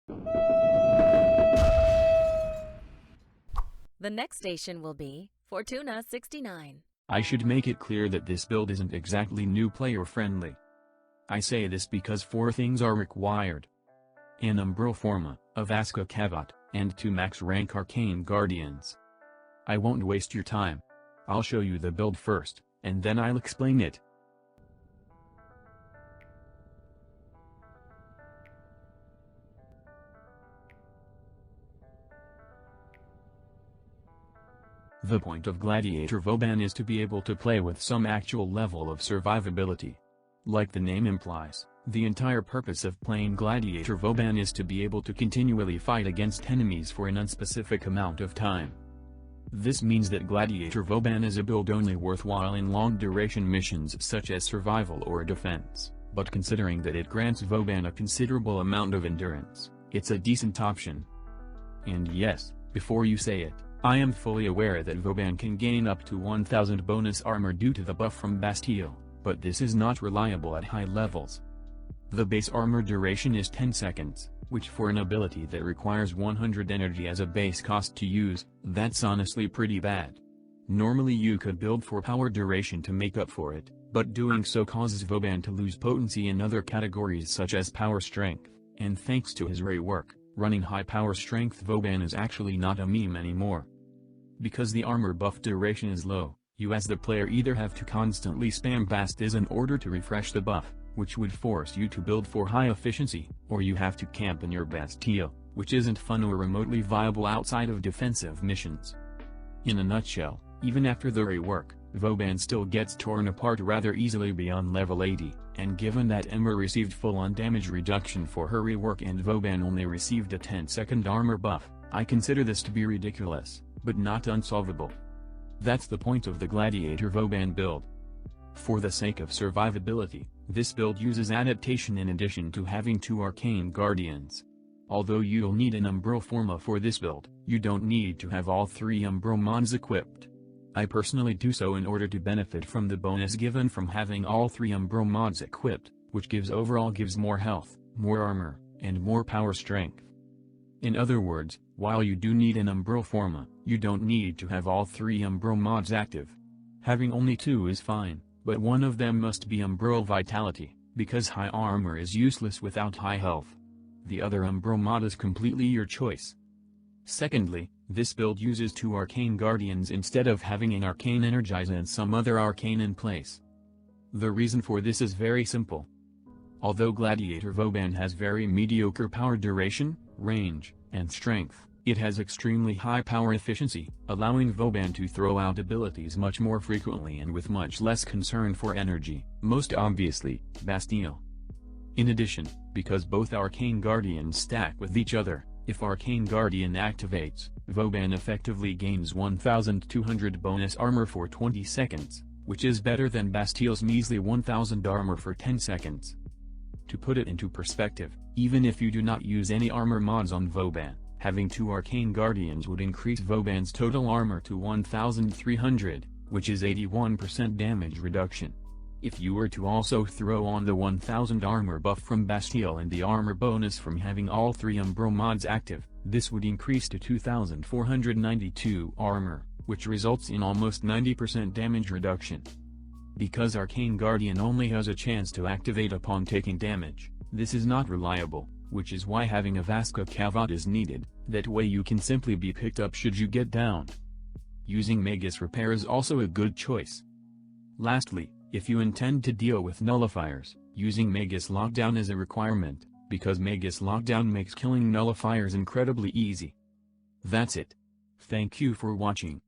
The next station will be Fortuna 69. I should make it clear that this build isn't exactly new player friendly. I say this because 4 things are required. An Umbral Forma, a Vasca Cavat, and 2 max rank Arcane Guardians. I won't waste your time. I'll show you the build first, and then I'll explain it. The point of Gladiator Vauban is to be able to play with some actual level of survivability. Like the name implies, the entire purpose of playing Gladiator Vauban is to be able to continually fight against enemies for an unspecific amount of time. This means that Gladiator Vauban is a build only worthwhile in long-duration missions such as survival or defense, but considering that it grants Vauban a considerable amount of endurance, it's a decent option. And yes, before you say it, I am fully aware that Vauban can gain up to 1000 bonus armor due to the buff from Bastille, but this is not reliable at high levels. The base armor duration is 10 seconds, which for an ability that requires 100 energy as a base cost to use, that's honestly pretty bad. Normally you could build for power duration to make up for it, but doing so causes Vauban to lose potency in other categories such as power strength, and thanks to his rework, running high power strength Vauban is actually not a meme anymore. Because the armor buff duration is low, you as the player either have to constantly spam Bastis in order to refresh the buff, which would force you to build for high efficiency, or you have to camp in your Bastille, which isn't fun or remotely viable outside of defensive missions. In a nutshell, even after the rework, Vauban still gets torn apart rather easily beyond level 80, and given that Emma received full-on damage reduction for her rework and Vauban only received a 10-second armor buff, I consider this to be ridiculous, but not unsolvable. That's the point of the Gladiator Vauban build. For the sake of survivability, this build uses adaptation in addition to having 2 Arcane Guardians. Although you'll need an Umbral Forma for this build, you don't need to have all 3 Umbral mods equipped. I personally do so in order to benefit from the bonus given from having all 3 Umbral mods equipped, which overall gives more health, more armor, and more power strength. In other words, while you do need an Umbral Forma, you don't need to have all 3 Umbral mods active. Having only 2 is fine, but one of them must be Umbral Vitality, because high armor is useless without high health. The other Umbral mod is completely your choice. Secondly, this build uses 2 Arcane Guardians instead of having an Arcane Energize and some other Arcane in place. The reason for this is very simple. Although Gladiator Vauban has very mediocre power duration, range, and strength, it has extremely high power efficiency, allowing Vauban to throw out abilities much more frequently and with much less concern for energy, most obviously, Bastille. In addition, because both Arcane Guardians stack with each other, if Arcane Guardian activates, Vauban effectively gains 1200 bonus armor for 20 seconds, which is better than Bastille's measly 1000 armor for 10 seconds. To put it into perspective, even if you do not use any armor mods on Vauban, having 2 Arcane Guardians would increase Vauban's total armor to 1300, which is 81% damage reduction. If you were to also throw on the 1000 armor buff from Bastille and the armor bonus from having all 3 Umbral mods active, this would increase to 2492 armor, which results in almost 90% damage reduction. Because Arcane Guardian only has a chance to activate upon taking damage, this is not reliable, which is why having a Vasca Cavat is needed, that way you can simply be picked up should you get down. Using Magus Repair is also a good choice. Lastly, if you intend to deal with nullifiers, using Magus Lockdown is a requirement, because Magus Lockdown makes killing nullifiers incredibly easy. That's it. Thank you for watching.